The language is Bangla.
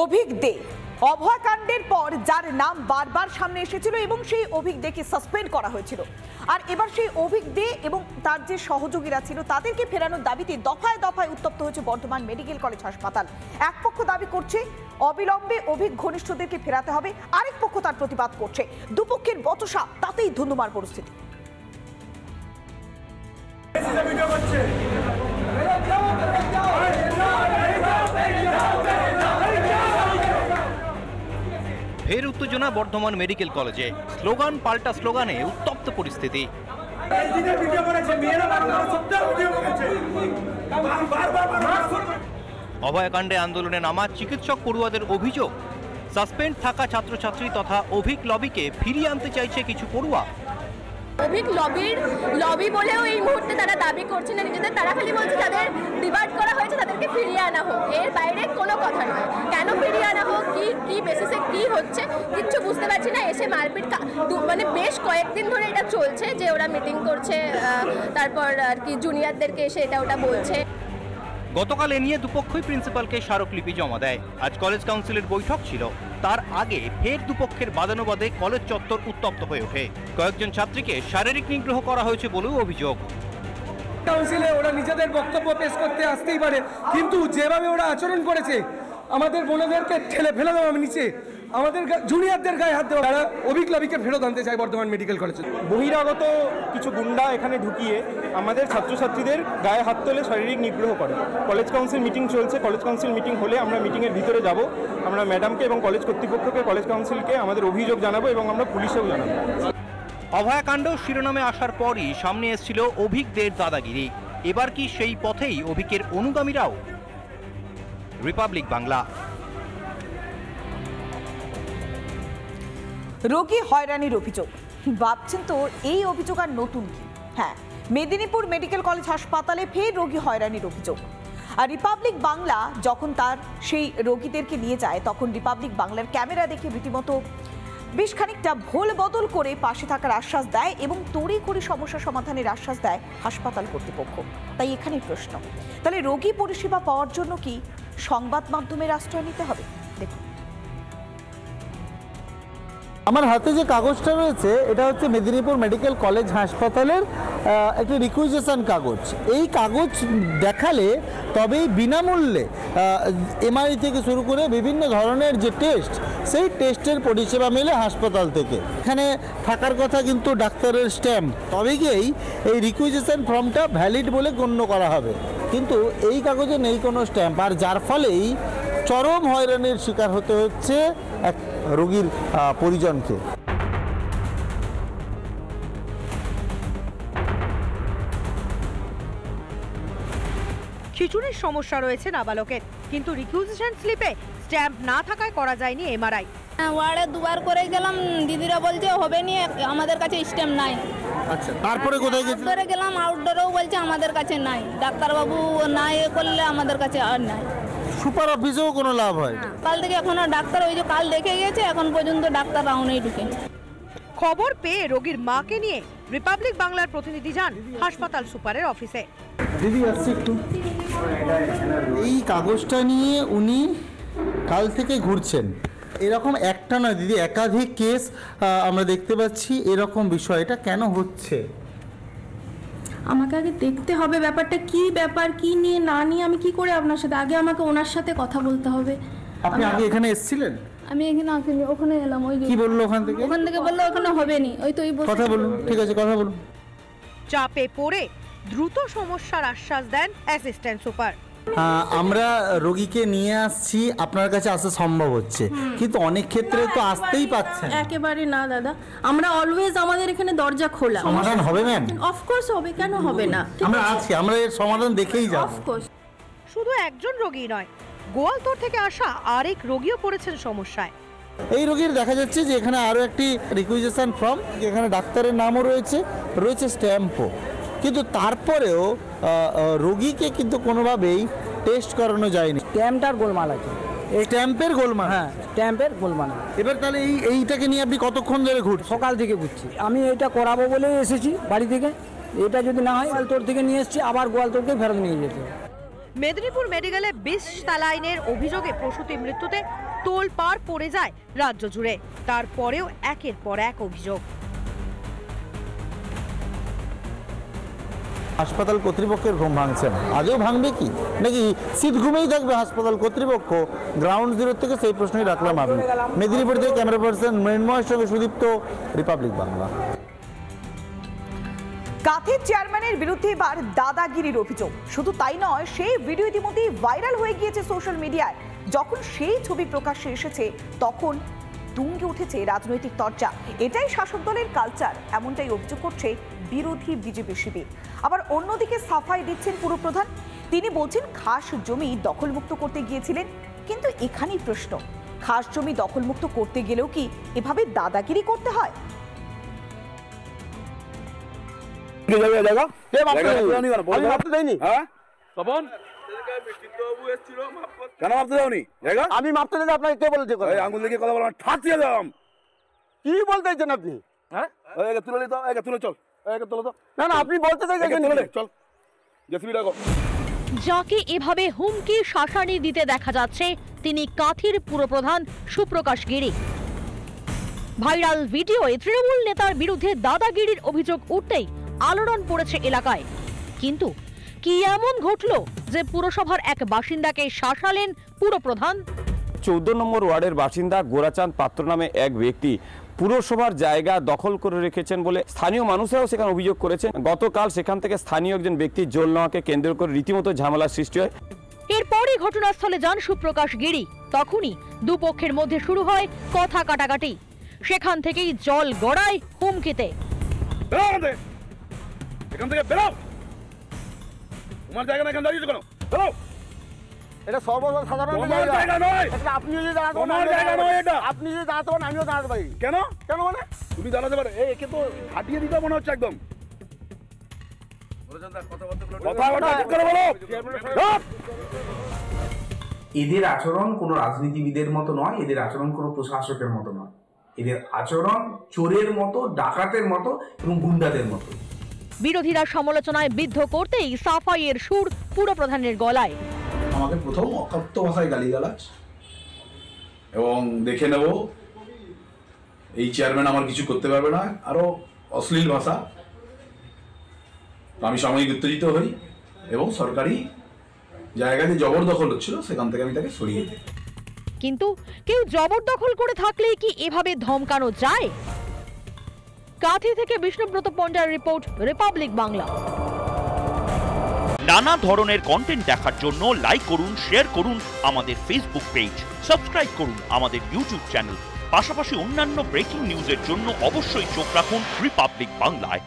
অভিক দে অভয়কাণ্ডের পর যার নাম বারবার সামনে এসেছিল এবং সেই অভিক দেকে সাসপেন্ড করা হয়েছিল, আর এবার সেই অভিক দে এবং তার যে সহযোগীরা ছিল তাদেরকে ফেরানোর দাবিতে দফায় দফায় উত্তপ্ত হয়েছে বর্ধমান মেডিকেল কলেজ হাসপাতাল। এক পক্ষ দাবি করছে অবিলম্বে অভিক ঘনিষ্ঠদেরকে ফেরাতে হবে, আরেক পক্ষ তার প্রতিবাদ করছে। দুপক্ষের বচসা, তাতেই ধুন্ধুমার পরিস্থিতি। ফের উত্তেজনা বর্ধমান মেডিকেল কলেজে, স্লোগান পাল্টা স্লোগানে উত্তপ্ত পরিস্থিতি। অভয়কাণ্ডে আন্দোলনে নামা চিকিৎসক পড়ুয়াদের অভিযোগ, সাসপেন্ড থাকা ছাত্রছাত্রী তথা অভিক লবিকে ফিরিয়ে আনতে চাইছে কিছু পড়ুয়া। অভিক লবি বলেও এই মুহূর্তে তারা দাবি করছে না নিজেদের, তারা খালি বলছে যাদের ডিভাইড করা হয়েছে তাদেরকে ফিরিয়ে আনা হোক, এর বাইরে কোনো কথা নয়। কেন ফিরিয়ে আনা হোক, কি বেসিসে কি হচ্ছে কিচ্ছু বুঝতে পারছি না। এসে মারপিট মানে বেশ কয়েকদিন ধরে এটা চলছে যে ওরা মিটিং করছে, তারপর আর কি জুনিয়রদেরকে এসে এটা ওটা বলছে। গতকাল এ নিয়ে দুপক্ষই প্রিন্সিপালকে স্মারকলিপি জমা দেয়। আজ কলেজ কাউন্সিলের বৈঠক ছিল, তার আগে ফের দুপক্ষের বাদানুবাদে কলেজ চত্বর উত্তপ্ত হয়ে ওঠে। কয়েকজন ছাত্রীকে শারীরিক নিগ্রহ করা হয়েছে বলেও অভিযোগ। কাউন্সিলে ওরা নিজেদের বক্তব্য পেশ করতে আসতেই পারে, কিন্তু যেভাবে ওরা আচরণ করেছে আমাদের বোনেদেরকে ঠেলে ফেলে দেওয়া নিচে, আমাদের জুনিয়রদের গায়ে হাত দেওয়া, তারা অভিক লবিকে ফেরত আনতে চায় বর্ধমান মেডিকেল কলেজে। বহিরাগত কিছু গুন্ডা এখানে ঢুকিয়ে আমাদের ছাত্রছাত্রীদের গায়ে হাত তোলে, শারীরিক নিগ্রহ করে। কলেজ কাউন্সিল মিটিং চলছে, কলেজ কাউন্সিল মিটিং হলে আমরা মিটিংয়ের ভিতরে যাব, আমরা ম্যাডামকে এবং কলেজ কর্তৃপক্ষকে, কলেজ কাউন্সিলকে আমাদের অভিযোগ জানাবো এবং আমরা পুলিশেও জানাবো। অভয়কাণ্ড শিরোনামে আসার পরই সামনে এসেছিল অভিকদের দাদাগিরি। এবার কি সেই পথেই অভিকের অনুগামীরাও? রিপাবলিক বাংলা। রোগী হয়রানির অভিযোগ, ভাবছেন তো এই অভিযোগ আর নতুন কি? হ্যাঁ, মেদিনীপুর মেডিকেল কলেজ হাসপাতালে ফের রোগী হয়রানির অভিযোগ। আর রিপাবলিক বাংলা যখন তার সেই রোগীদেরকে নিয়ে যায়, তখন রিপাবলিক বাংলার ক্যামেরা দেখে রীতিমতো বেশ খানিকটা ভোল বদল করে পাশে থাকার আশ্বাস দেয় এবং তড়িঘড়ি সমস্যা সমাধানের আশ্বাস দেয় হাসপাতাল কর্তৃপক্ষ। তাই এখানেই প্রশ্ন, তাহলে রোগী পরিষেবা পাওয়ার জন্য কি সংবাদ মাধ্যমের আশ্রয় নিতে হবে? দেখুন, আমার হাতে যে কাগজটা রয়েছে এটা হচ্ছে মেদিনীপুর মেডিকেল কলেজ হাসপাতালের একটি রিকুইজিশন কাগজ। এই কাগজ দেখালে তবেই বিনামূল্যে এমআরআই থেকে শুরু করে বিভিন্ন ধরনের যে টেস্ট, সেই টেস্টের পরিষেবা মেলে হাসপাতাল থেকে। এখানে থাকার কথা কিন্তু ডাক্তারের স্ট্যাম্প, তবে গিয়েই এই রিকুইজিশন ফর্মটা ভ্যালিড বলে গণ্য করা হবে। কিন্তু এই কাগজে নেই কোনো স্ট্যাম্প, আর যার ফলেই চরম হয়রানির শিকার হতে হচ্ছে এক রোগীর পরিজনকে। খিচুড়ির সমস্যা রয়েছে নাবালকের, কিন্তু রিকুইজিশন স্লিপে স্ট্যাম্প না থাকায় করা যায়নি এমআরআই। ওয়ার্ডে দুবার করে গেলাম, দিদিরা বলছে হবে নি, আমাদের কাছে স্ট্যাম্প নাই। আচ্ছা, তারপরে কোথায় গেছেন? আউটডোরে গেলাম, আউটডোরেও বলছে আমাদের কাছে নাই, ডাক্তারবাবু না এ করলে আমাদের কাছে আর নাই। সুপার অফিসেও কোনো লাভ হয়? কাল থেকে এখনো ডাক্তার, ওই যে কাল দেখে গেছে, এখন পর্যন্ত ডাক্তার রাউন্ডেই ঢুকেনি। খবর পেয়ে রোগীর মাকে নিয়ে রিপাবলিক বাংলার প্রতিনিধি যান হাসপাতাল সুপারের অফিসে। দিদি আসছে একটু। এই কাগজটা নিয়ে উনি কাল থেকে ঘুরছেন। এরকম একটা নয় দিদি, একাধিক কেস আমরা দেখতে পাচ্ছি। এরকম বিষয়, এটা কেন হচ্ছে? আমাকে আগে দেখতে হবে ব্যাপারটা কি ব্যাপার, কি নিয়ে না নিয়ে আমি কি করে আপনার সাথে, আগে আমাকে ওনার সাথে কথা বলতে হবে। আপনি আগে এখানে এসেছিলেন? আমি এখানে আসিনি, ওখানে এলাম। ওই কি বললো ওখান থেকে? ওখান থেকে বললো ওখানে হবে নি, ওই তো ওই কথা বলুন। ঠিক আছে, কথা বলুন। চাপে পড়ে দ্রুত সমস্যার আশ্বাস দেন অ্যাসিস্ট্যান্ট সুপার। আমরা রোগীকে নিয়ে আসছি, আপনার কাছে আসা সম্ভব হচ্ছে, কিন্তু অনেক ক্ষেত্রে তো আসতেই পাচ্ছেন। একেবারে না দাদা, আমরা অলওয়েজ, আমাদের এখানে দরজা খোলা। সমাধান হবে ম্যাম? অফকোর্স হবে, কেন হবে না? আমরা আছি, আমরা এর সমাধান দেখেই যাব। অফকোর্স। শুধু একজন রোগী নয়, গোয়ালতোড় থেকে আসা আরেক রোগীও পড়েছেন সমস্যায়। এই রোগীর দেখা যাচ্ছে যে এখানে আরও একটি রিকুইজিশন ফর্ম, এখানে ডাক্তারের নামও রয়েছে স্ট্যাম্পও, কিন্তু তারপরেও রোগীকে কিন্তু কোনোভাবেই টেস্ট করানো যায়নি। স্ট্যাম্পটার গোলমাল আছে, স্ট্যাম্পের গোলমাল। হ্যাঁ, স্ট্যাম্পের গোলমাল। এবার তাহলে এইটাকে নিয়ে আপনি কতক্ষণ ধরে ঘুরছেন? সকাল থেকে ঘুরছি। আমি এটা করাবো বলে এসেছি বাড়ি থেকে, এটা যদি না হয় গোয়ালতোড় থেকে নিয়ে এসেছি, আবার গোয়ালতোড়কে ফেরত নিয়ে যেতে। মেদিনীপুর মেডিকেলে বিষ স্যালাইনের অভিযোগে প্রসূতি মৃত্যুতে তোলপাড় পড়ে যায় রাজ্য জুড়ে। তারপরেও একের পর এক অভিযোগ। হাসপাতাল কর্তৃপক্ষের ঘুম ভাঙছে না, আজও ভাঙবে কি নাকি সিট ঘুমেই থাকবে হাসপাতাল কর্তৃপক্ষ? গ্রাউন্ড জিরো থেকে সেই প্রশ্নই রাখলাম আমি। মেদিনীপুর থেকে ক্যামেরা পার্সন মৃন্ময়ের সঙ্গে সুদীপ্ত, রিপাবলিক বাংলা। কাঁথির চেয়ারম্যানের বিরুদ্ধে এবার দাদাগিরির অভিযোগ। শুধু তাই নয়, সেই ভিডিও ইতিমধ্যেই ভাইরাল হয়ে গিয়েছে সোশ্যাল মিডিয়ায়। যখন সেই ছবি প্রকাশ্যে এসেছে তখন তুঙ্গে উঠেছে রাজনৈতিক চর্চা। এটাই শাসক দলের কালচার, এমনটাই অভিযোগ করছে বিরোধী বিজেপি শিবির। আবার অন্যদিকে সাফাই দিচ্ছেন পুরপ্রধান। তিনি বলছেন খাস জমি দখলমুক্ত করতে গিয়েছিলেন। কিন্তু এখানেই প্রশ্ন, খাস জমি দখলমুক্ত করতে গেলেও কি এভাবে দাদাগিরি করতে হয়? আমি মাপতে দিলে আপনাকে কে বলেছে? আঙুল দেখে কথা বলা ঠাকিয়ে দিলাম। কি বলতে চাইছেন আপনি? হ্যাঁ, তুলে দাও, তুলে চল, তুলে দাও। না না, আপনি বলতে চাইছেন চল, জেসিবি ডাকো। যাকে এভাবে হুমকি শাসানি দিতে দেখা যাচ্ছে তিনি কাঁথির পুরপ্রধান সুপ্রকাশ গিরি। ভাইরাল ভিডিওয়ে তৃণমূল নেতার বিরুদ্ধে দাদাগিরির অভিযোগ উঠতেই আলোড়ন পড়েছে এলাকায়। কিন্তু কি এমন ঘটল যে পুরসভার এক বাসিন্দাকে শাসালেন পুরপ্রধান? 14 নম্বর ওয়ার্ডের বাসিন্দা গোরাচাঁদ পাত্র নামে এক ব্যক্তি পুরসভার জায়গা দখল করে রেখেছেন বলে স্থানীয় মানুষরাও সেখানে অভিযোগ করেছেন। গতকাল সেখান থেকে স্থানীয় একজন ব্যক্তির জল নেওয়াকে কেন্দ্র করে রীতিমতো ঝামেলার সৃষ্টি হয়। এরপরই ঘটনাস্থলে যান সুপ্রকাশ গিরি। তখনই দুপক্ষের মধ্যে শুরু হয় কথা কাটাকাটি। সেখান থেকেই জল গড়ায় হুমকিতে। এখান থেকে বেরো, তোমার জায়গা না, এখানে দাঁড়িয়েছো কেন? বেরো। এটা সর্বসাধারণ জায়গা নয়। আপনি যদি দাঁড়াতে তোমার জায়গা নয় এটা। আপনি যদি দাঁড়াতে পারেন আমিও দাঁড়াতে পারি। কেন? কেন মানে? তুমি দাঁড়াতে পারো? একে তো হাঁটিয়ে দিতে মনে হচ্ছে একদম। এদের আচরণ কোনো রাজনীতিবিদের মতো নয়, এদের আচরণ কোনো প্রশাসকের মতো নয়। এদের আচরণ চোরের মতো, ডাকাতের মতো এবং গুন্ডাদের মতো। বিরোধীরা সমালোচনায় বিদ্ধ করতেই সাফাইয়ের সুর পুরপ্রধানের গলায়। আমাকে প্রথম অকথ্য ভাষায় গালিগালাজ, এবং দেখে নেব এই চেয়ারম্যান আমার কিছু করতে পারবে না, আরো অশ্লীল ভাষা। আমি সাময়িক উত্তেজিত হই এবং সরকারি জায়গায় যে জবরদখল হচ্ছিল সেখান থেকে আমি তাকে সরিয়ে দিই। কিন্তু কেউ জবরদখল করে থাকলেই কি এভাবে ধমকানো যায়? কাঁথি থেকে বিষ্ণুব্রত পণ্ডার রিপোর্ট, রিপাবলিক বাংলা। নানা ধরনের কন্টেন্ট দেখার জন্য লাইক করুন, শেয়ার করুন আমাদের ফেসবুক পেজ, সাবস্ক্রাইব করুন আমাদের ইউটিউব চ্যানেল। পাশাপাশি অন্যান্য ব্রেকিং নিউজের জন্য অবশ্যই চোখ রাখুন রিপাবলিক বাংলায়।